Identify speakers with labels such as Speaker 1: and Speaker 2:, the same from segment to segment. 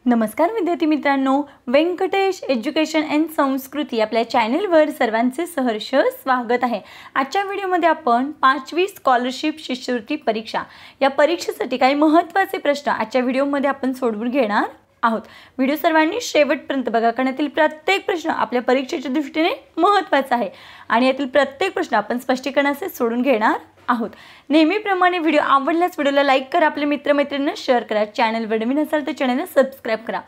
Speaker 1: नमस्कार विद्यार्थी मित्रांनो, व्यंकटेश एज्युकेशन अँड संस्कृती आपल्या चॅनलवर सर्वांचे सहर्ष स्वागत आहे। आजच्या व्हिडिओमध्ये आपण 5वी स्कॉलरशिप शिष्यवृत्ती परीक्षा या परीक्षेसाठी काही महत्त्वाचे प्रश्न आजच्या व्हिडिओमध्ये आपण सोडवून घेणार आहोत। व्हिडिओ सर्वांनी शेवटपर्यंत बघा, कारण यातील प्रत्येक प्रश्न आपल्या परीक्षेच्या दृष्टीने महत्त्वाचा आहे आणि यातील प्रत्येक प्रश्न आपण स्पष्टीकरणासह सोडून घेणार आहोत। नेहमीप्रमाणे व्हिडिओ आवडल्यास व्हिडिओला लाईक करा, आपल्या मित्रमैत्रिणींना शेअर करा, चॅनलवर नवीन असाल तर चॅनलला सबस्क्राइब करा।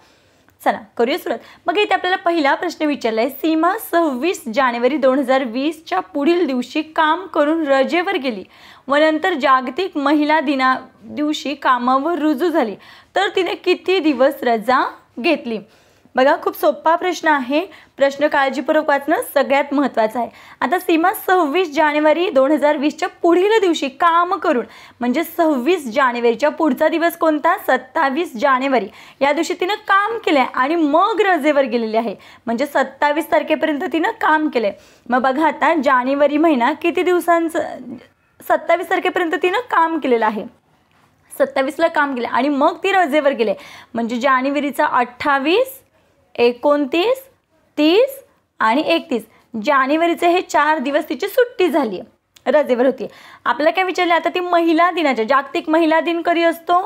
Speaker 1: चला करूया सुरुवात। मग इथे आपल्याला पहिला प्रश्न विचारला आहे, सीमा 26 जानेवारी 2020 च्या पुढील दिवशी काम करून रजेवर गेली व नंतर जागतिक महिला दिना दिवशी कामावर रुजू झाली, तर तिने किती दिवस रजा घेतली? बघा, खूप सोपा प्रश्न आहे। प्रश्न काळजीपूर्वक वाचणं सगळ्यात महत्त्वाचं आहे। आता सीमा 26 जानेवारी 2020 च्या पुढील दिवशी काम करून, म्हणजे 26 जानेवारीच्या पुढचा दिवस कोणता? 27 जानेवारी या दिवशी तिने काम केले आणि मग रजेवर गेलेली आहे, म्हणजे 27 तारखेपर्यंत तिने काम केले। मग बघा, आता जानेवारी महिना किती दिवसांचं? 27 तारखेपर्यंत तिने काम केलेलं आहे। 27 ला काम केले आणि मग ती रजेवर गेले, म्हणजे जानेवारीचा 28, 29, 30 आणि 31 जानेवारीचे हे 4 दिवस तिची सुट्टी झाली, रजेवर होती। आपल्याला काय विचारले आता? ती महिला दिनाच्या, जागतिक महिला दिन कधी असतो?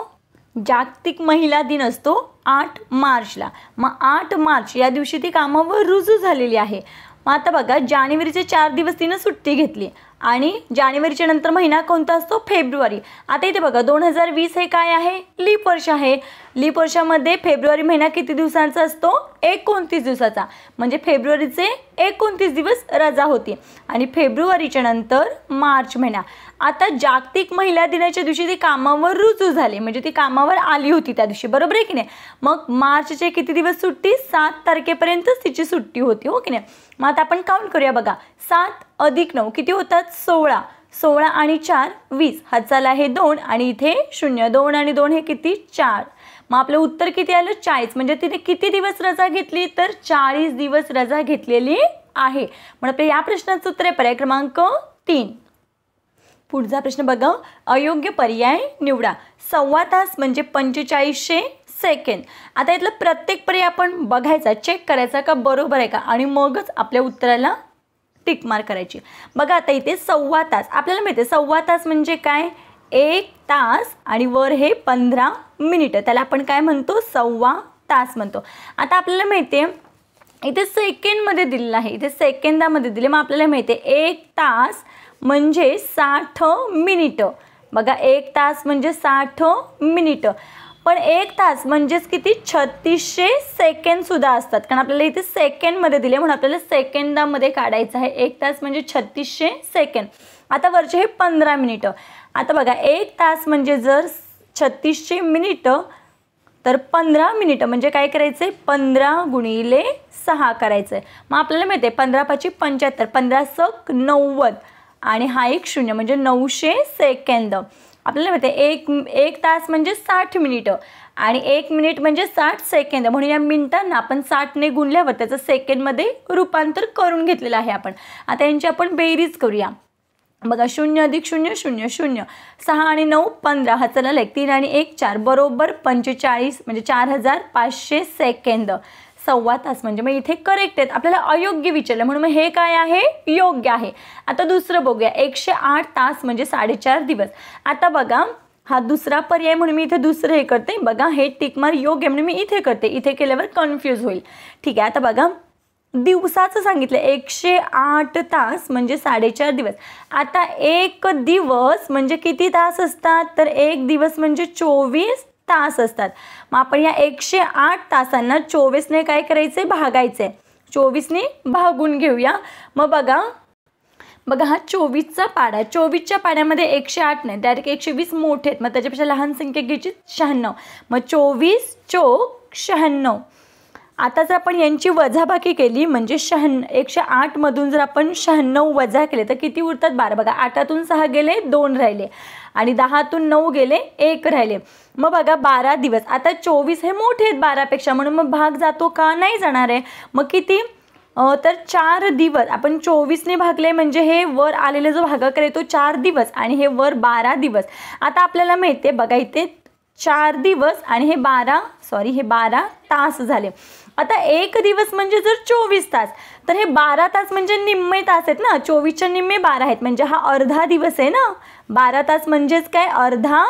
Speaker 1: जागतिक महिला दिन असतो 8 मार्चला। मग 8 मार्च या दिवशी ती कामावर रुजू झालेली आहे। मग आता बघा, जानेवारीचे 4 दिवस तिने सुट्टी घेतली आणि जानेवारीच्या नंतर महिना कोणता असतो? फेब्रुवारी। आता इथे बघा, 2020 हे काय आहे? लीप वर्ष आहे। लीप वर्षामध्ये फेब्रुवारी महिना किती दिवसांचा असतो? 29 दिवसाचा, म्हणजे फेब्रुवारीचे 29 दिवस रजा होती आणि फेब्रुवारीच्या नंतर मार्च महिना। आता जागतिक महिला दिनाच्या दिवशी ती कामावर रुजू झाली, म्हणजे ती कामावर आली होती त्या दिवशी, बरोबर आहे की नाही? मग मार्चचे किती दिवस सुट्टी? 7 तारखेपर्यंतच तिची सुट्टी होती, हो की नाही? मग आता आपण काउंट करूया। बघा, 7 अधिक 9 किती होतात? 16। 16 आणि 4 20, हातचाला आहे 2 आणि इथे 0, 2 आणि 2 हे किती? 4। मग आपलं उत्तर किती आलं? 40। म्हणजे तिने किती दिवस रजा घेतली? तर 40 दिवस रजा घेतलेली आहे। म्हणून आपल्या या प्रश्नाचं उत्तर आहे पर्याय क्रमांक 3। पुढचा प्रश्न बघा, अयोग्य पर्याय निवडा। 1/4 तास म्हणजे 4500 सेकंद। आता इथलं प्रत्येक पर्याय आपण बघायचा, चेक करायचा का बरोबर आहे का, आणि मगच आपल्या उत्तराला टिक मार्क करायची। बघा, आता इथे 1/4 तास आपल्याला माहिती आहे। 1/4 तास म्हणजे काय? 1 तास आणि वर हे 15 मिनिटं, त्याला आपण काय म्हणतो? 1/4 तास म्हणतो। आता आपल्याला माहिती आहे इथे सेकंडमध्ये दिलेलं आहे, इथे सेकंदामध्ये दिले। मग आपल्याला माहिती आहे 1 तास म्हणजे 60 मिनिटं। बघा, 1 तास म्हणजे 60 मिनिटं, पण 1 तास म्हणजेच किती? 3600 सेकंद सुद्धा असतात, कारण आपल्याला इथे सेकंडमध्ये दिले म्हणून आपल्याला सेकंदामध्ये काढायचं आहे। 1 तास म्हणजे 3600 सेकंद। आता वरचे हे 15 मिनिटं। आता बघा, 1 तास म्हणजे जर 3600 मिनिटं तर 15 मिनिटं म्हणजे काय करायचं आहे? 15 गुणिले 6 करायचं आहे। मग आपल्याला माहिती आहे 15 × 5 = 75, 15 × 90 आणि हा एक 0 म्हणजे 900 सेकंद। आपल्याला माहिती आहे 1 तास म्हणजे 60 मिनिटं आणि 1 मिनिट म्हणजे 60 सेकंद, म्हणून या मिनिटांना आपण 60 ने गुणल्यावर त्याचं सेकंडमध्ये रूपांतर करून घेतलेलं आहे आपण। आता यांची आपण बेरीज करूया। बघा, 0 + 0 0 0, 6 आणि 9 15, हाताला 3 आणि 1 4, बरोबर 45 म्हणजे 4500 सेकंद। 1/4 तास म्हणजे मग इथे करेक्ट आहेत। आपल्याला अयोग्य विचारलं म्हणून मग हे काय आहे? योग्य आहे। आता दुसरं बघूया, 108 तास म्हणजे 4.5 दिवस। आता बघा, हा दुसरा पर्याय म्हणून मी इथे दुसरं हे करते। बघा, हे टिक मार्क योग्य म्हणून मी इथे करते, इथे केल्यावर कन्फ्यूज होईल, ठीक आहे? आता बघा, दिवसाचं सांगितलं 108 तास म्हणजे 4.5 दिवस। आता एक दिवस म्हणजे किती तास असतात? तर एक दिवस म्हणजे 24 तास असतात। मग आपण या 108 तासांना 24 ने काय करायचे? भागायचे। 24 ने भागून घेऊया। मग बघा, हा 24चा पाढा, 24च्या पाढ्यामध्ये 108 नाही, डायरेक्ट 120 मोठे आहेत, मग त्याच्यापेक्षा लहान संख्या घ्यायची 96। मग 24 × 96। आता जर आपण यांची वजाबाकी केली म्हणजे 108 मधून जर आपण 96 वजा केले तर किती उरतात? 12। बघा, 8तून 6 गेले, 2 राहिले आणि 10तून 9 गेले, 1 राहिले। मग बघा, 12 दिवस। आता 24 हे मोठे आहेत 12पेक्षा, म्हणून मग भाग जातो का? नाही जाणार आहे। मग किती? तर 4 दिवस आपण 24 ने भागले म्हणजे हे वर आलेले जो भागाकार आहे तो 4 दिवस आणि हे वर 12 दिवस। आता आपल्याला माहिती आहे, बघा इथे 4 दिवस आणि हे 12 तास झाले. आता एक दिवस म्हणजे जर 24 तास, तर हे 12 तास म्हणजे निम्मे तास आहेत ना, 24च्या निम्मे 12 आहेत, म्हणजे हा अर्धा दिवस आहे ना. 12 तास म्हणजेच काय, अर्धा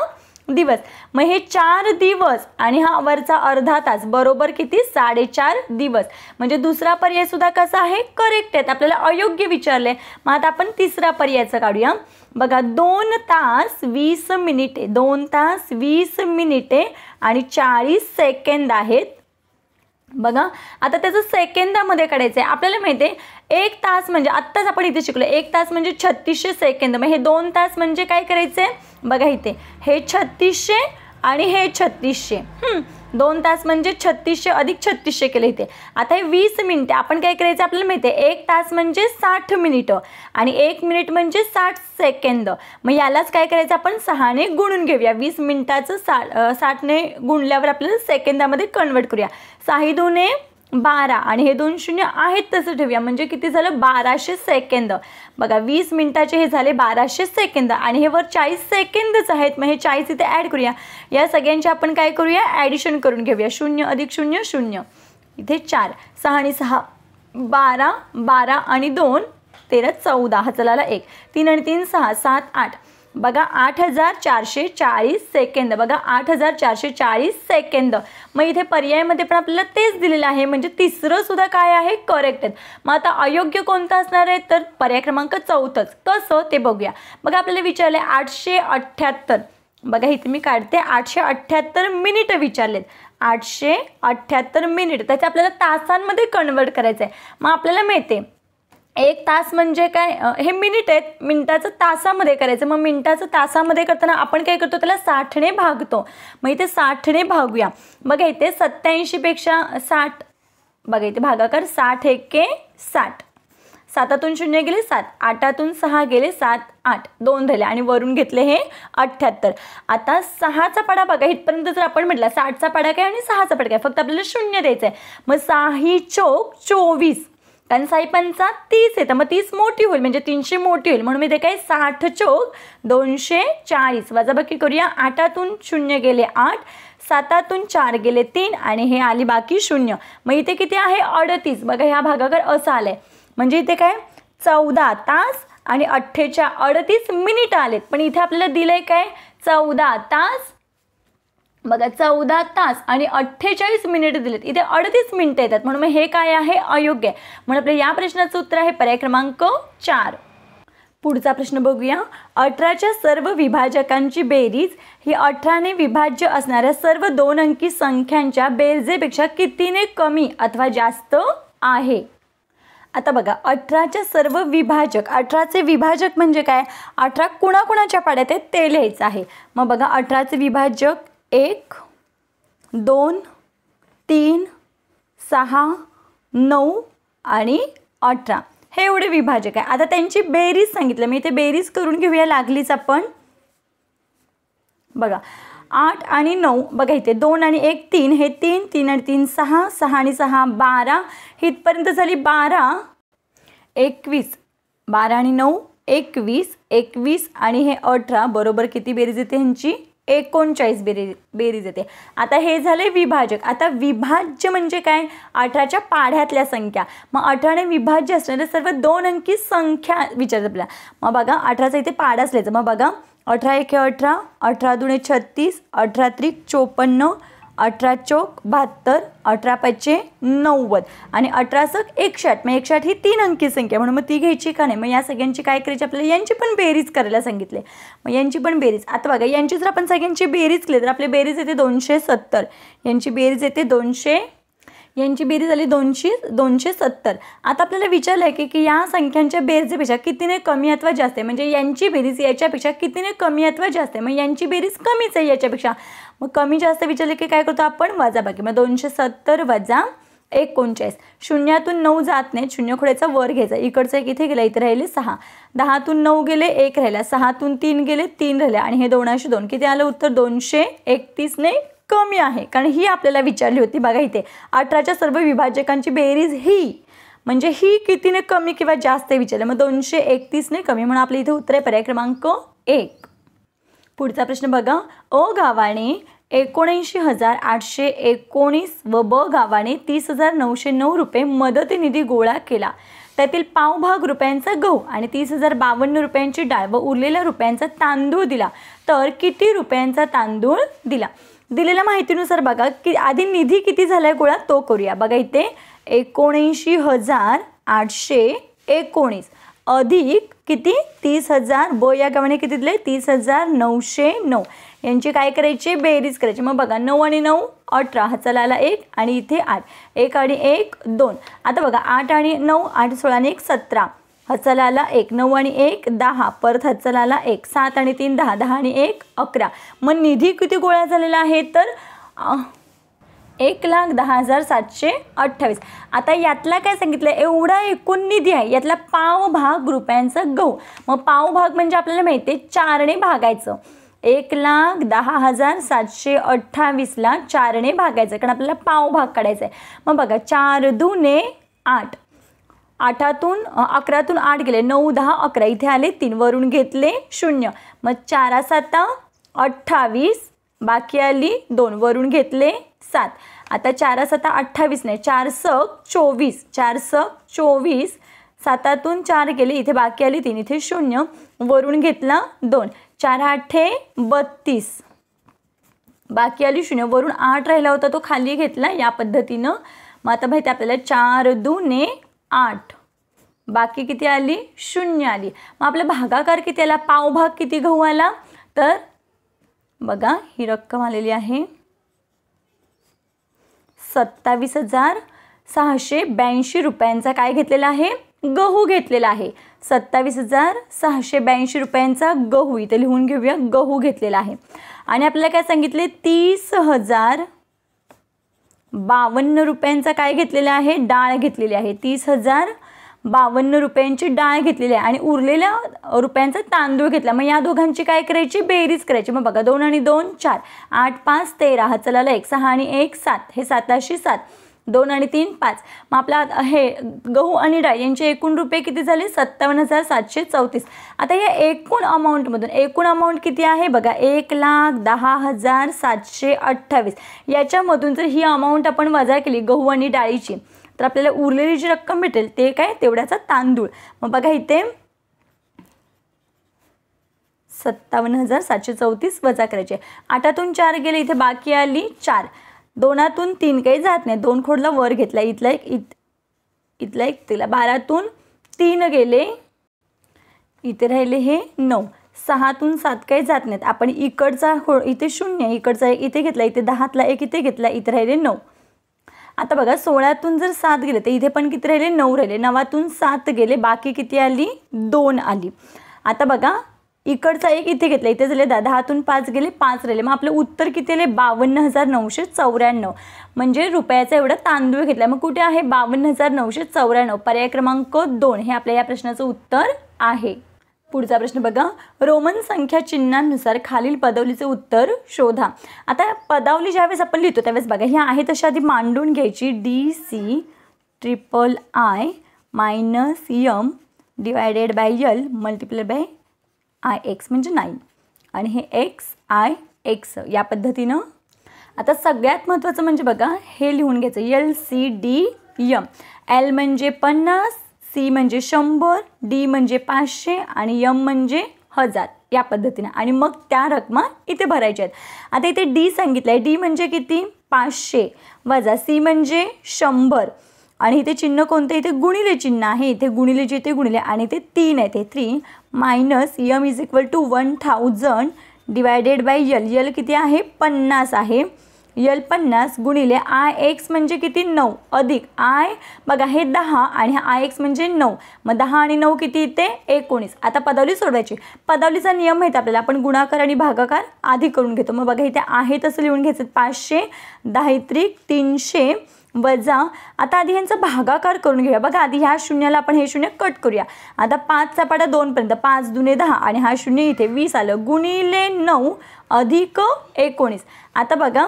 Speaker 1: दिवस. मग हे 4 दिवस आणि हा वरचा अर्धा तास बरोबर किती, 4.5 दिवस. म्हणजे दुसरा पर्याय सुद्धा कसा आहे, करेक्ट आहे. आपल्याला अयोग्य विचारले. मग आता आपण तिसरा पर्यायचं काढूया. बघा 2 तास 20 मिनिटे, 2 तास 20 मिनिटे आणि 40 सेकंद आहेत. बघा आता त्याचं सेकंदामध्ये काढायचं आहे. आपल्याला माहिती आहे 1 तास म्हणजे आत्ताच आपण इथे शिकलो, 1 तास म्हणजे 3600 सेकंद. मग हे 2 तास म्हणजे काय करायचं आहे, बघा इथे हे 3600 आणि हे 3600. 2 तास म्हणजे 3600 अधिक 3600 केले इथे. आता हे 20 मिनिटे आपण काय करायचं, आपल्याला माहिती आहे 1 तास म्हणजे 60 मिनिटं आणि 1 मिनिट म्हणजे 60 सेकंद. मग यालाच काय करायचं, आपण 6ने गुणून घेऊया. 20 मिनिटाचं 60ने गुणल्यावर आपल्याला सेकंदामध्ये कन्वर्ट करूया. 6 दूने 12 आणि हे 2 शून्य आहेत तसं ठेवूया, म्हणजे किती झालं, 1200 सेकंद. बघा 20 मिनिटाचे हे झाले 1200 सेकंद आणि हे वर 40 सेकंदच आहेत. मग हे 40 इथे ॲड करूया. या सगळ्यांचे आपण काय करूया, ॲडिशन करून घेऊया. 0 अधिक 0 0, इथे 4, 6 आणि 6 12, 12 आणि 2 13 14, हा चलाला 1, 3 आणि 3 6, 7 8. बघा 8440 सेकंद. बघा 8440 सेकंद. मग इथे पर्यायामध्ये पण आपल्याला तेच दिलेलं आहे, म्हणजे तिसरं सुद्धा काय आहे, करेक्ट आहे. मग आता अयोग्य कोणतं असणार आहे, तर पर्याय क्रमांक 4च. कसं ते बघूया. बघा आपल्याला विचारले 878. बघा इथे मी काढते, 878 मिनिटं विचारलेत. 878 मिनिट, त्याचे आपल्याला तासांमध्ये कन्वर्ट करायचं आहे. मग आपल्याला मिळते 1 तास म्हणजे काय, हे मिनिट आहेत, मिनिटाचं तासामध्ये करायचं. मग मिनिटाचं तासामध्ये करताना आपण काय करतो, त्याला 60ने भागतो. मग इथे 60ने भागूया. बघा इथे 87 पेक्षा 60, बघा इथे भागाकार 60 एके 60, 7तून 0 गेले 7, 8तून 6 गेले 7 8, 2 झाले आणि वरून घेतले हे 78. आता 6चा पाडा बघा, इथपर्यंत जर आपण म्हटलं 60चा पाडा काय आणि 6चा पाडा काय, फक्त आपल्याला 0 द्यायचं आहे. मग 6 चोक 24, कारण 6 पंचा 30 येतं, मग 30 मोठी होईल म्हणजे 300 मोठी होईल, म्हणून मी ते काय 60 चोक 240. वजाबाकी करूया. 8तून 0 गेले 8, 7तून 4 गेले 3 आणि हे आली बाकी 0. मग इथे किती आहे, 38. बघा ह्या भागाकार असा आलाय, म्हणजे इथे काय 14 तास आणि 38 मिनिट आलेत. पण इथे आपल्याला दिलंय काय, 14 तास, बघा 14 तास आणि 48 मिनिट दिलेत. इथे 38 मिनिटं येतात, म्हणून हे काय आहे, अयोग्य आहे. म्हणून आपल्या या प्रश्नाचं उत्तर आहे पर्याय क्रमांक 4. पुढचा प्रश्न बघूया. 18च्या सर्व विभाजकांची बेरीज ही 18ने विभाज्य असणाऱ्या सर्व 2 अंकी संख्यांच्या बेरजेपेक्षा कितीने कमी अथवा जास्त आहे. आता बघा 18च्या सर्व विभाजक, 18चे विभाजक म्हणजे काय, 18 कुणाकुणाच्या पाड्यात आहेत ते लिहायचं आहे. मग बघा 18चे विभाजक 1 2 3 6 9 आणि 18 हे एवढे विभाजक आहे. आता त्यांची बेरीज सांगितलं, मी इथे बेरीज करून घेऊया लागलीच आपण. बघा 8 आणि 9, बघा इथे 2 आणि 1 3, हे 3 3 आणि 3 6, 6 आणि 6 12, इथपर्यंत झाली 12 21, 12 आणि 9 21, 21 आणि हे 18 बरोबर किती बेरीज येते ह्यांची, 39 बेरीज येते. आता हे झाले विभाजक. आता विभाज्य म्हणजे काय, 18च्या पाढ्यातल्या संख्या. मग 18ने विभाज्य असणाऱ्या सर्व 2 अंकी संख्या विचारतात आपल्याला. मग बघा 18चा इथे पाढाच लिहायचा. मग बघा 18 एके 18, 18 दुणे 36, 18 त्रिक 54, 18 चौक 72, 18 पंचे 90 आणि 18 सक 108. मग 108 ही 3 अंकी संख्या, म्हणून मग ती घ्यायची का नाही. मग या सगळ्यांची काय करायची, आपल्याला यांची पण बेरीज करायला सांगितले. मग यांची पण बेरीज. आता बघा यांची जर आपण सगळ्यांची बेरीज केली तर आपली बेरीज येते 270, यांची बेरीज येते 200, यांची बेरीज झाली 270. आता आपल्याला विचारलं आहे की या संख्यांच्या बेरजेपेक्षा कितीने कमी अथवा जास्त आहे, म्हणजे यांची बेरीज याच्यापेक्षा कितीने कमी अथवा जास्त आहे. मग यांची बेरीज कमीच आहे याच्यापेक्षा. मग कमी जास्त विचारले की काय करतो आपण, वजाबाकी. मग 270 वजा 39, शून्यातून 9 जात नाही, शून्य खोड्याचा वर घ्यायचा. इकडचं एक इथे गेला, इथे राहिले 6, 10तून 9 गेले 1 राहिला, 6तून 3 गेले 3 राहिले आणि हे 2/2 किती आलं उत्तर, 231ने कमी आहे. कारण ही आपल्याला विचारली होती. बघा इथे 18च्या सर्व विभाजकांची बेरीज ही, म्हणजे ही कितीने कमी किंवा जास्त विचारलं. मग 231ने कमी, म्हणून आपल्या इथे उत्तर आहे पर्याय क्रमांक 1. पुढचा प्रश्न बघा. अ गावाने 79,819 व ब गावाने 30,909 रुपये मदत निधी गोळा केला. त्यातील पावभाग रुपयांचा गहू आणि 30,052 रुपयांची डाळ व उरलेल्या रुपयांचा तांदूळ दिला. तर किती रुपयांचा तांदूळ दिला? दिलेल्या माहितीनुसार बघा की आधी निधी किती झालाय गोळा तो करूया. बघा इथे 79,819 अधिक किती 30,000 ब या गावाने किती दिले 30,909 यांची काय करायची बेरीज करायची. मग बघा 9 आणि 9 18 हाताला आला 1 आणि इथे 8 1 आणि 1 2. आता बघा 8 आणि 9 8 16 आणि 1 17 हाताला आला 1 9 आणि 1 10 परत हाताला आला 1 7 आणि 3 10 10 आणि 1 11. मग निधी किती गोळा झालेला आहे तर 1,10,728. आता यातला काय सांगितलं एवढा एकूण निधी आहे यातला पाव भाग रुपयांचा गहू. मग पाव भाग म्हणजे आपल्याला माहिती आहे 4 ने भागायचं. 1,10,728 ला 4 ने भागायचं कारण आपल्याला पाव भाग काढायचा आहे. मग बघा 4 दुने 8 8तून 11तून 8 गेले 9 10 11 इथे आले 3 वरून घेतले 0. मग 4 7 28 बाकी आली 2 वरून घेतले 7. आता 4 7 28 नाही 4 सक 24 4 सक 24 7तून 4 गेले इथे बाकी आली 3 इथे 0 वरून घेतला 2 4 8 32 बाकी आली 0 वरून 8 राहिला होता तो खाली घेतला या पद्धतीनं. मग आता माहिती आपल्याला 4 दुने 8 बाकी किती आली 0 आली. मग आपला भागाकार किती आला पाव भाग किती गहू आला तर बघा ही रक्कम आलेली आहे 27,682 रुपयांचा काय घेतलेला आहे गहू घेतलेला आहे. 27,682 रुपयांचा गहू इथे लिहून घेऊया गहू घेतलेला आहे. आणि आपल्याला काय सांगितले 30,052 रुपयांचा काय घेतलेला आहे डाळ घेतलेली आहे. 30,052 रुपयांची डाळ घेतलेली आहे आणि उरलेल्या रुपयांचा तांदूळ घेतला. मग या दोघांची काय करायची बेरीज करायची. मग बघा 2 आणि 2 4 8 5 13 हा चला 1 6 आणि 1 7 हे 7 7 2 आणि 3 5. मग आपला हे गहू आणि डाळ यांचे एकूण रुपये किती झाले 57,734. आता या एकूण अमाऊंटमधून एकूण अमाऊंट किती आहे बघा 1,10,728. याच्यामधून जर ही अमाऊंट आपण वजा केली गहू आणि डाळीची तर आपल्याला उरलेली जी रक्कम भेटेल ते काय तेवढ्याचा तांदूळ. मग बघा इथे 57,734 वजा करायचे. 8तून 4 गेले इथे बाकी आली 4 2तून 3 काही जात नाही 2 खोडला वर घेतला इथला एक इथला एक तिला 12तून 3 गेले इथे राहिले हे 9 6तून 7 काही जात नाहीत आपण इकडचा इथे 0 इकडचा एक इथे घेतला इथे 10तला एक इथे घेतला इथे राहिले 9. आता बघा 16तून जर 7 गेले तर इथे पण किती राहिले 9 राहिले 9तून 7 गेले बाकी किती आली 2 आली. आता बघा इकडचा एक इथे घेतला इथे झाले 10तून 5 गेले 5 राहिले. मग आपलं उत्तर किती आले 52,994 म्हणजे रुपयाचा एवढा तांदूळ घेतला. मग कुठे आहे 52,994 पर्याय क्रमांक 2 हे आपल्या या प्रश्नाचं उत्तर आहे. पुढचा प्रश्न बघा रोमन संख्या चिन्हांनुसार खालील पदावलीचे उत्तर शोधा. आता पदावली ज्यावेळेस आपण लिहितो त्यावेळेस बघा ह्या आहे तशा आधी मांडून घ्यायची DC III -M divided by L multiply by IX म्हणजे 9 आणि हे XIX या पद्धतीनं. आता सगळ्यात महत्त्वाचं म्हणजे बघा हे लिहून घ्यायचं LCDM. L म्हणजे 50 C म्हणजे 100 D म्हणजे 500 आणि M म्हणजे 1000 या पद्धतीनं. आणि मग त्या रकमा इथे भरायच्या आहेत. आता इथे D सांगितलं आहे D म्हणजे किती 500 वजा C म्हणजे 100 आणि इथे चिन्ह कोणतं इथे गुणिले चिन्ह आहे इथे गुणिले जिथे गुणिले आणि इथे 3 आहे ते 3 minus M is equal to 1000 divided by L. L किती आहे 50 आहे L 50 गुणिले IX म्हणजे किती 9 अधिक I बघा हे 10 आणि हा IX म्हणजे 9 मग 10 आणि 9 किती इथे 19. आता पदावली सोडवायची. पदावलीचा नियम माहिती आपल्याला आपण गुणाकार आणि भागाकार आधी करून घेतो. मग बघा इथे आहे तसं लिहून घ्यायचं 500 10 त्रिक 300 वजा आता आधी यांचा भागाकार करून घेऊया. बघा आधी ह्या शून्याला आपण हे शून्य कट करूया. आता 5चा पाडा 2 पर्यंत 5 दुने 10 आणि हा शून्य इथे 20 आलं गुणिले 9 अधिक 19. आता बघा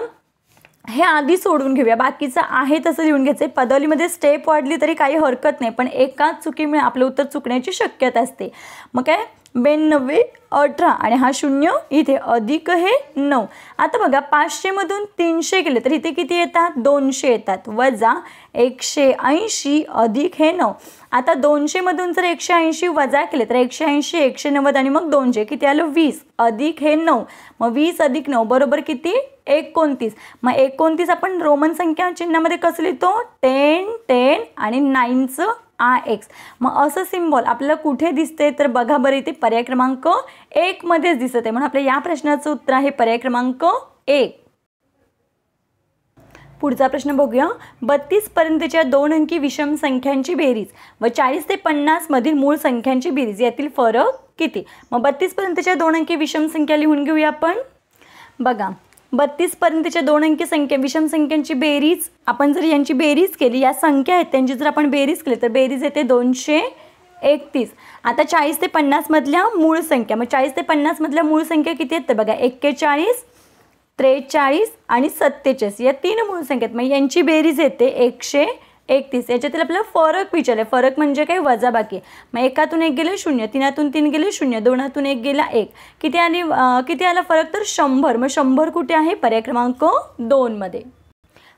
Speaker 1: हे आधी सोडून घेऊया बाकीचं आहे तसं लिहून घ्यायचं. पदावलीमध्ये स्टेप वाढली तरी काही हरकत नाही पण एकाच चुकीमुळे आपलं उत्तर चुकण्याची शक्यता असते. मग काय 92 18 आणि हा 0 इथे अधिक हे 9. आता बघा 500 मधून 300 गेले तर इथे किती येतात 200 येतात वजा 180 अधिक हे 9. आता 200 मधून जर 180 वजा केले तर 180 190 आणि मग 200 किती आलं 20 अधिक हे 9. मग 20 अधिक 9 बरोबर किती 29. मग 29 आपण रोमन संख्या चिन्हामध्ये कसं लिहितो 10 10 आणि 9चं IX. मग असं सिम्बॉल आपल्याला कुठे दिसते तर बघा बरं इथे पर्याय क्रमांक 1 मध्येच दिसत आहे. म्हणून आपल्या या प्रश्नाचं उत्तर आहे पर्याय क्रमांक 1. पुढचा प्रश्न बघूया. 32 पर्यंतच्या 2 अंकी विषम संख्यांची बेरीज व 40 ते 50 मधील मूळ संख्यांची बेरीज यातील फरक किती. मग 32 पर्यंतच्या 2 अंकी विषम संख्या लिहून घेऊया आपण. बघा 32 पर्यंतच्या 2 अंकी संख्या विषम संख्यांची बेरीज आपण जर यांची बेरीज केली या संख्या आहेत त्यांची जर आपण बेरीज केली तर बेरीज येते 231. आता 40 ते 50 मधल्या मूळ संख्या मग 40 ते 50 मधल्या मूळ संख्या किती आहेत तर बघा 41 43 आणि 47 या 3 मूळ संख्या आहेत. मग यांची बेरीज येते 131. याच्यातील आपल्याला फरक विचारले. फरक म्हणजे काय वजाबाकी. मग एकातून 1 गेले 0 3तून 3 गेले 0 2तून 1 गेला 1 किती आला फरक तर 100. मग 100 कुठे आहे पर्याय क्रमांक 2 मध्ये.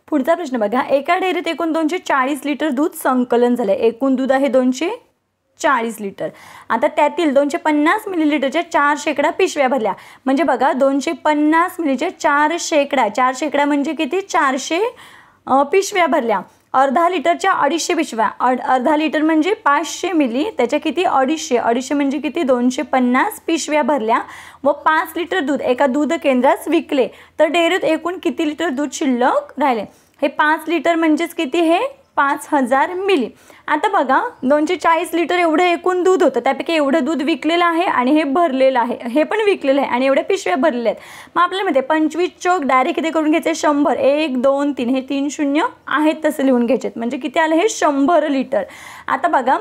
Speaker 1: पुढचा प्रश्न बघा. एका डेअरीत एकूण 240 लिटर दूध संकलन झाले. एकूण दूध आहे 240 लिटर. आता त्यातील 250 मिलीलिटरच्या 4% पिशव्या भरल्या. म्हणजे बघा 250 मिलीच्या 4% म्हणजे किती 400 पिशव्या भरल्या. अर्धा लिटरच्या 250 पिशव्या अर्धा लिटर म्हणजे 500 मिली त्याच्या किती 250 म्हणजे किती 250 पिशव्या भरल्या व 5 लिटर दूध एका दूध केंद्रात विकले तर डेअरीत एकूण किती लिटर दूध शिल्लक राहिले. हे 5 लिटर म्हणजेच किती हे 5000 मिली. आता बघा 240 लिटर एवढं एकूण दूध होतं त्यापैकी एवढं दूध विकलेलं आहे आणि हे भरलेलं आहे हे पण विकलेलं आहे आणि एवढ्या पिशव्या भरलेल्या आहेत. मग आपल्याला माहिती आहे 25 चौक डायरेक्ट किती करून घ्यायचे 100 1 2 3 हे 3 शून्य आहेत तसं लिहून घ्यायचे म्हणजे किती आलं हे 100 लिटर. आता बघा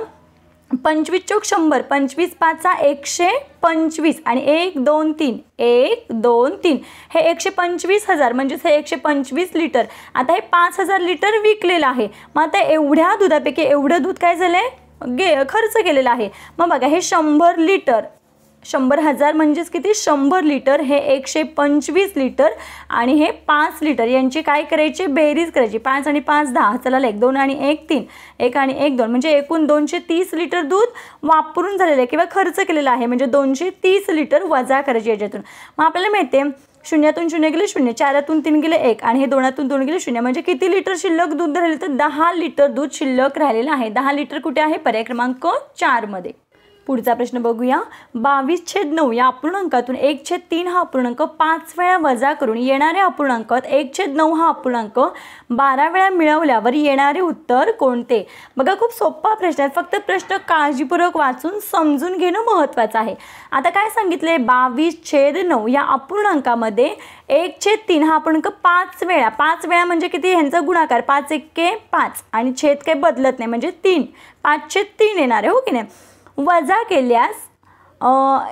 Speaker 1: 25 चौक 100 25 5 125 आणि 1 2 3 1 2 3 हे 125,000 म्हणजेच हे 125 लिटर. आता हे 5000 लिटर विकलेलं आहे. मग आता एवढ्या दुधापैकी एवढं दूध काय झालंय खर्च केलेला आहे. मग बघा हे 100 लिटर 100,000 म्हणजेच किती 100 लिटर हे 125 लिटर आणि हे 5 लिटर यांची काय करायची बेरीज करायची 5 आणि 5 10 चला 1 2 आणि 1 3 1 आणि 1 2 म्हणजे एकूण 230 लिटर दूध वापरून झालेलं आहे किंवा खर्च केलेला आहे म्हणजे 230 लिटर वजा करायची याच्यातून. मग आपल्याला माहिती आहे 0तून 0 गेले 0 4तून 3 गेले 1 आणि हे 2तून 2 गेले 0 म्हणजे किती लिटर शिल्लक दूध राहिले तर 10 लिटर दूध शिल्लक राहिलेलं आहे. 10 लिटर कुठे आहे पर्याय क्रमांक 4 मध्ये. पुढचा प्रश्न बघूया. 22/9 या अपूर्णांकातून 1/3 हा अपूर्णांक 5 वेळा वजा करून येणाऱ्या अपूर्णांकात 1/9 हा अपूर्णांक 12 वेळा मिळवल्यावर येणारे उत्तर कोणते. बघा खूप सोपा प्रश्न आहे फक्त प्रश्न काळजीपूर्वक वाचून समजून घेणं महत्त्वाचं आहे. आता काय सांगितले 22/9 या अपूर्णांकामध्ये 1/3 हा अपूर्णांक 5 वेळा म्हणजे किती ह्यांचा गुणाकार 5 1 5 आणि छेद काही बदलत नाही म्हणजे 3 5/3 येणार आहे हो की नाही. वजा केल्यास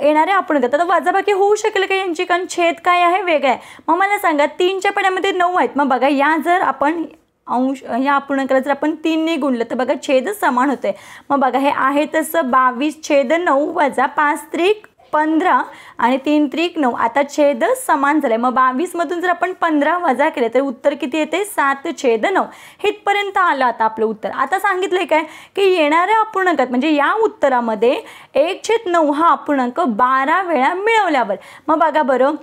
Speaker 1: येणारे अपूर्णांक आता वजाबाकी होऊ शकेल का यांची कारण छेद काय आहे वेगळा आहे. मग मला सांगा 3च्या पड्यामध्ये 9 आहेत. मग बघा या जर आपण अंश या अपूर्णांकाला जर आपण 3 ने गुणलं तर बघा छेदच समान होते. मग बघा हे आहे तसं 22/9 वजा 5 त्रिक 15 आणि 3 त्रिक 9 आता छेद समान झाले. मग 22 मधून जर आपण 15 वजा केले तर उत्तर किती येते 7/9. इथपर्यंत आलं आता आपलं उत्तर. आता सांगितलंय काय की येणाऱ्या अपूर्णांकात म्हणजे या उत्तरामध्ये 1/9 हा अपूर्णांक 12 वेळा मिळवल्यावर. मग बघा बरं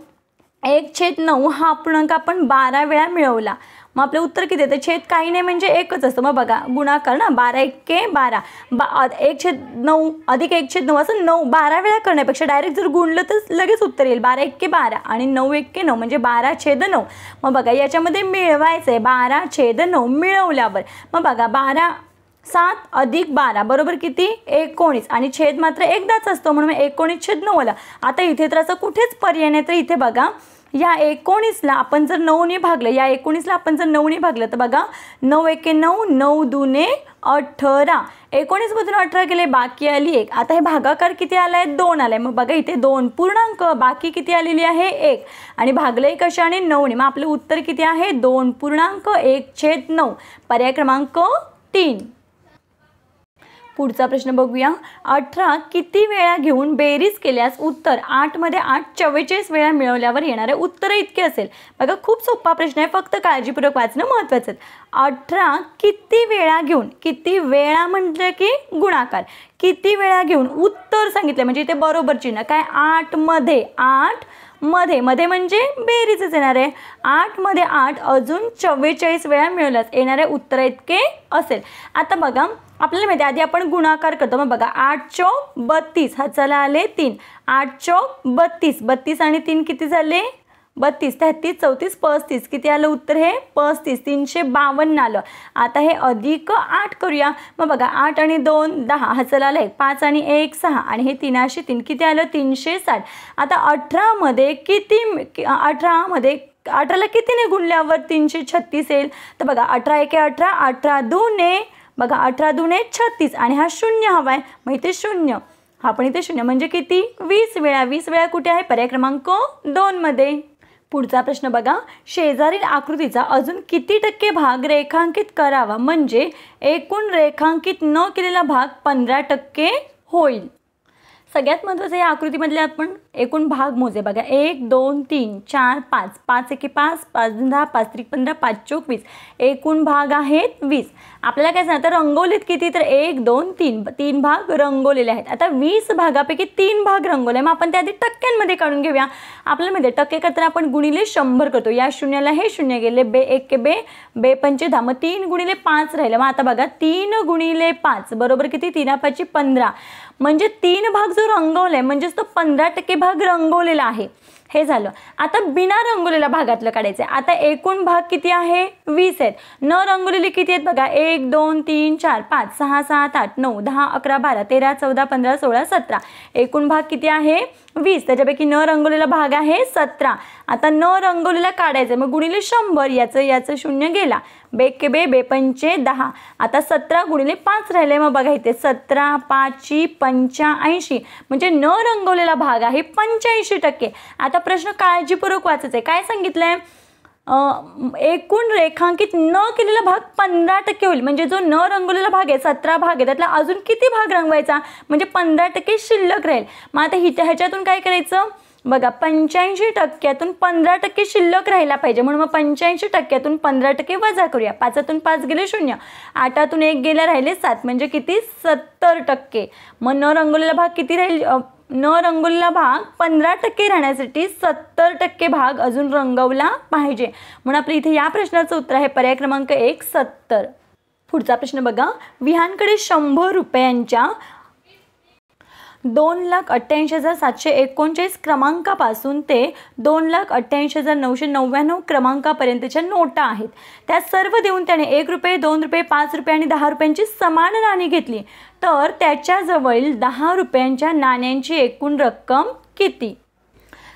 Speaker 1: 1/9 हा अपूर्णांक आपण 12 वेळा मिळवला मग आपलं उत्तर किती येतं छेद काही नाही म्हणजे एकच असतं. मग बघा गुणाकार ना 12 1 12 1/9 अधिक 1/9 असं 12 वेळा करण्यापेक्षा डायरेक्ट जर गुणलं तर लगेच उत्तर येईल 12 1 12 आणि 9 1 9 म्हणजे 12/9. मग बघा याच्यामध्ये मिळवायचं आहे 12/9 मिळवल्यावर. मग बघा 7 अधिक 12 बरोबर किती 19 आणि छेद मात्र एकदाच असतो म्हणून 19/9 आला. आता इथे तर असं कुठेच पर्याय नाही तर इथे बघा या 19ला आपण जर 9 ने भागलं या 19ला आपण जर 9 ने भागलं तर बघा 9 1 9 9 2 18 19 मधून 18 गेले बाकी आली 1. आता हे भागाकार किती आलाय 2 आलाय. मग बघा इथे 2 पूर्णांक बाकी किती आलेली आहे 1 आणि भागले कशाने 9 ने. मग आपलं उत्तर किती आहे 2.1/9 पर्याय क्रमांक 3. पुढचा प्रश्न बघूया. 18 किती वेळा घेऊन बेरीज केल्यास उत्तर 8 मध्ये 8 44 वेळा मिळवल्यावर येणारे उत्तर इतके असेल. बघा खूप सोपा प्रश्न आहे, फक्त काळजीपूर्वक वाचणं महत्त्वाचं आहे. 18 किती वेळा घेऊन, किती वेळा म्हटलं की गुणाकार, किती वेळा घेऊन उत्तर सांगितलं म्हणजे इथे बरोबर चिन्ह काय 8 मध्ये 8 मध्ये मध्ये म्हणजे बेरीजच येणार आहे. 8 मध्ये 8 अजून 44 वेळा मिळवल्यास येणारे उत्तर इतके असेल. आता बघा आपल्याला माहिती आधी आपण गुणाकार करतो. मग बघा 8 चौक 32 हा चला आले 3, 8 चौक 32, 32 आणि 3 किती झाले 32, 33 34 35 किती आलं उत्तर हे 35, 352 आलं. आता हे अधिक 8 करूया. मग बघा 8 आणि 2 10 हा चला आलं 5 आणि 1 6 आणि हे 3 3 किती आलं 360. आता 18 मध्ये किती 18 मध्ये 18ला कितीने गुणल्यावर 336 येईल. तर बघा 18 1 18, 18 2 बघा 18 2 36 आणि हा 0 हवा आहे मग इथे 0, हा पण इथे 0 म्हणजे किती 20 वेळा. 20 वेळा कुठे आहे पर्याय क्रमांक 2 मध्ये. पुढचा प्रश्न बघा. शेजारील आकृतीचा अजून किती टक्के भाग रेखांकित करावा म्हणजे एकूण रेखांकित न केलेला भाग 15% होईल. सगळ्यात महत्त्वाचं या आकृतीमधले आपण एकूण भाग मोजे. बघा 1 2 3 4 5, 5 1 5, 5 10, 5 3 15, 5 चौक 20, एकूण भाग आहेत 20. आपल्याला काय सांगतं रंगवलेत किती तर 1 2 3, 3 भाग रंगवलेले आहेत. आता 20 भागापैकी 3 भाग रंगवले मग आपण त्या आधी टक्क्यांमध्ये काढून घेऊया. आपल्याला माहिती आहे टक्के करताना आपण गुणिले 100 करतो. या शून्याला हे 0 गेले, बे 1 के बे, बे 5 10, मग 3 गुणिले 5 राहिलं. मग आता बघा 3 गुणिले 5 बरोबर किती 3 5 15 म्हणजे 3 भाग जो रंगवलाय म्हणजेच तो 15% भाग रंगवलेला आहे. हे झालं. आता बिना रंगवलेल्या भागातलं काढायचं. आता एकूण भाग किती आहे 20 आहेत. न रंगवलेले किती आहेत बघा 1 2 3 4 5 6 7 8 9 10 11 12 13 14 15 16 17, एकूण भाग किती आहे 20. त्याच्यापैकी न रंगवलेला भाग आहे 17. आता न रंगवलेला काढायचं मग गुणिले 100, याचं 0 गेला, बे के बे, बे 5 10. आता 17 गुणिले 5 राहिले. मग बघा इथे 17 5 85 म्हणजे न रंगवलेला भाग आहे 85%. आता प्रश्न काळजीपूर्वक वाचायचा आहे. काय सांगितलंय एकूण रेखांकित न केलेला भाग 15% होईल. म्हणजे जो न रंगवलेला भाग आहे 17 भाग आहे त्यातला अजून किती भाग रंगवायचा म्हणजे 15% शिल्लक राहील. मग आता ह्याच्यातून काय करायचं बघा 85%तून 15% शिल्लक राहिला पाहिजे म्हणून मग 85%तून 15% वजा करूया. 5तून 5 गेले 0, 8तून 1 गेला राहिले 7 म्हणजे किती 70%. मग न रंगवलेला भाग किती राहील न रंगवलेला भाग 15% राहण्यासाठी 70% भाग अजून रंगवला पाहिजे. म्हणून आपल्या इथे या प्रश्नाचं उत्तर आहे पर्याय क्रमांक 1 70. पुढचा प्रश्न बघा. विहानकडे 100 रुपयांच्या 2,88,739 क्रमांकापासून ते 2,88,999 क्रमांकापर्यंतच्या नोटा आहेत. त्या सर्व देऊन त्याने 1 रुपये 2 रुपये 5 रुपये आणि 10 रुपयांची समान नाणी घेतली तर त्याच्याजवळील 10 रुपयांच्या नाण्यांची एकूण रक्कम किती.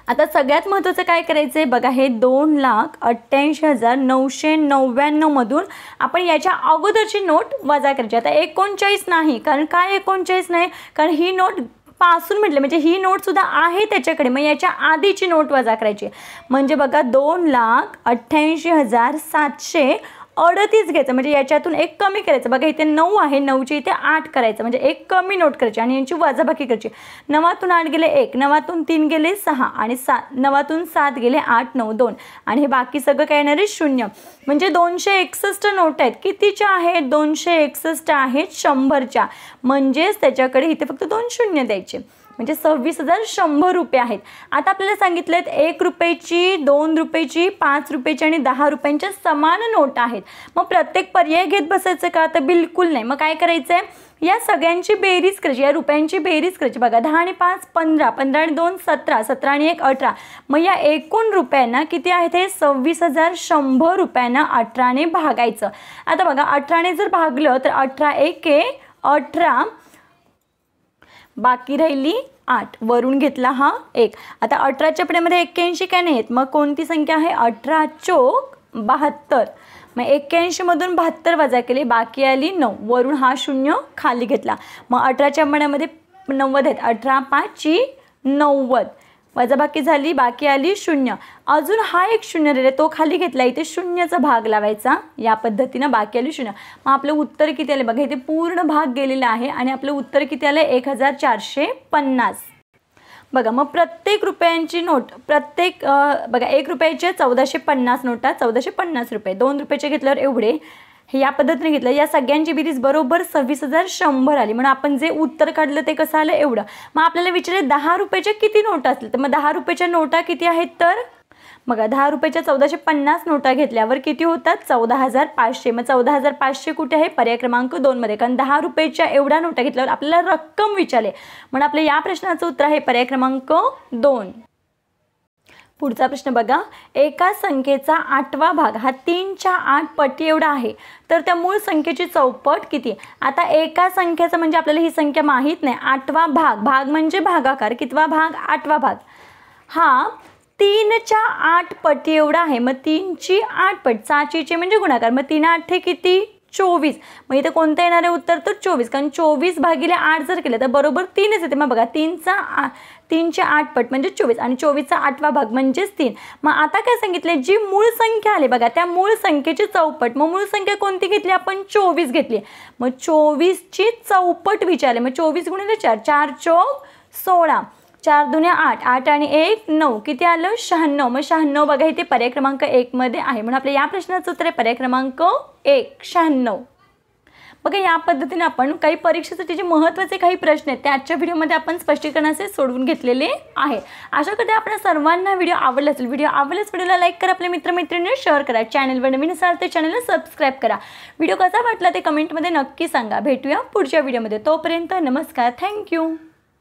Speaker 1: आता सगळ्यात महत्त्वाचं काय करायचं आहे बघा हे 2,88,999 मधून आपण याच्या अगोदरची नोट वजा करायची. आता 39 नाही, कारण काय 39 नाही कारण ही नोट पासून म्हटलं म्हणजे ही नोट सुद्धा आहे त्याच्याकडे, मग याच्या आधीची नोट वजा करायची. म्हणजे बघा 2,88,738 घ्यायचं म्हणजे याच्यातून एक कमी करायचं. बघा इथे 9 आहे, 9ची इथे 8 करायचं म्हणजे एक कमी नोट करायची आणि यांची वजाबाकी करायची. 9तून 8 गेले 1, 9तून 3 गेले 6 आणि 9तून 7 गेले 8 9 2 आणि हे बाकी सगळं काय येणार आहे 0. म्हणजे 261 नोट आहेत. कितीच्या आहेत 261 आहेत 100च्या. म्हणजेच त्याच्याकडे इथे फक्त 2 शून्य द्यायचे म्हणजे 26,100 रुपये आहेत. आता आपल्याला सांगितलं आहे 1 रुपयाची 2 रुपयाची 5 रुपयाची आणि 10 रुपयांच्या समान नोट आहेत. मग प्रत्येक पर्याय घेत बसायचं का तर बिलकुल नाही. मग काय करायचं आहे या सगळ्यांची बेरीज करायची, या रुपयांची बेरीज करायची. बघा 10 आणि 5 15, 15 आणि 2 17, 17 आणि 1 18. मग या एकूण रुपयांना किती आहेत हे 26,100 रुपयांना 18ने भागायचं. आता बघा 18ने जर भागलं तर 18 1 18, बाकी राहिली 8, वरून घेतला हा 1. आता 18च्या पड्यामध्ये 81 काय नाही आहेत, मग कोणती संख्या आहे 18 चौक 72. मग 81 मधून 72 वजा केले, बाकी आली 9, वरून हा 0 खाली घेतला. मग 18च्या पड्यामध्ये 90 आहेत, 18 5 90, वजाबाकी झाली, बाकी आली 0. अजून हा एक 0 राहिला तो खाली घेतला, इथे 0चा भाग लावायचा. या पद्धतीनं बाकी आली 0. मग आपलं उत्तर किती आले बघा, इथे पूर्ण भाग गेलेला आहे आणि आपलं उत्तर किती आलं 1450. बघा मग प्रत्येक रुपयांची नोट प्रत्येक बघा 1 रुपयाच्या 1450 नोटा, 1450 रुपये. 2 रुपयाचे घेतल्यावर एवढे, हे या पद्धतीने घेतलं. या सगळ्यांची बेरीज बरोबर 26,100 आली. म्हणून आपण जे उत्तर काढलं ते कसं आलं एवढं. मग आपल्याला विचारले 10 रुपयाच्या किती नोटा असतील, तर मग 10 रुपयाच्या नोटा किती आहेत, तर बघा 10 रुपयाच्या 1450 नोटा घेतल्यावर किती होतात 14,500. मग 14,500 कुठे आहे, पर्याय क्रमांक 2 मध्ये, कारण 10 रुपयाच्या एवढ्या नोटा घेतल्यावर आपल्याला रक्कम विचारले. म्हणून आपल्या या प्रश्नाचं उत्तर आहे पर्याय क्रमांक 2. पुढचा प्रश्न बघा, एका संख्येचा 8वा भाग हा 3च्या 8 पटी एवढा आहे, तर त्या मूळ संख्येची चौपट किती. आता एका संख्येचा म्हणजे आपल्याला ही संख्या माहीत नाही. 8वा भाग, भाग म्हणजे भागाकार, कितवा भाग 8वा भाग, हा 3च्या 8 पटी एवढा आहे. मग 3ची 8 पट, 6चे म्हणजे गुणाकार, मग 3 8 किती 24. मग इथे कोणतं येणार आहे उत्तर, तर 24, कारण 24 भागिले 8 जर केलं तर बरोबर 3च येते. मग बघा 3ची 8 पट म्हणजे 24 आणि 24चा 8वा भाग म्हणजेच 3. मग आता काय सांगितले, जी मूळ संख्या आली बघा त्या मूळ संख्येची चौपट. मग मूळ संख्या कोणती घेतली आपण, 24 घेतली. मग 24ची चौपट विचारले. मग 24 गुणिले 4, 4 चौक 16, 4 दुने 8, 8 आणि 1 9, किती आलं 96. मग 96 बघा इथे पर्याय क्रमांक 1 मध्ये आहे. म्हणून आपल्या या प्रश्नाचं उत्तर आहे पर्याय क्रमांक 1, 96. बघा या पद्धतीने आपण काही परीक्षेसाठी जे महत्त्वाचे काही प्रश्न आहेत ते आजच्या व्हिडिओमध्ये आपण स्पष्टीकरणाचे सोडवून घेतलेले आहेत. आशा करते आपल्या सर्वांना व्हिडिओ आवडला असेल. व्हिडिओ आवडल्यास व्हिडिओला लाईक करा, आपल्या मित्रमैत्रिणींना शेअर करा. चॅनलवर नवीन असाल तर चॅनलला सबस्क्राईब करा. व्हिडिओ कसा वाटला ते कमेंटमध्ये नक्की सांगा. भेटूया पुढच्या व्हिडिओमध्ये. तोपर्यंत नमस्कार, थँक्यू.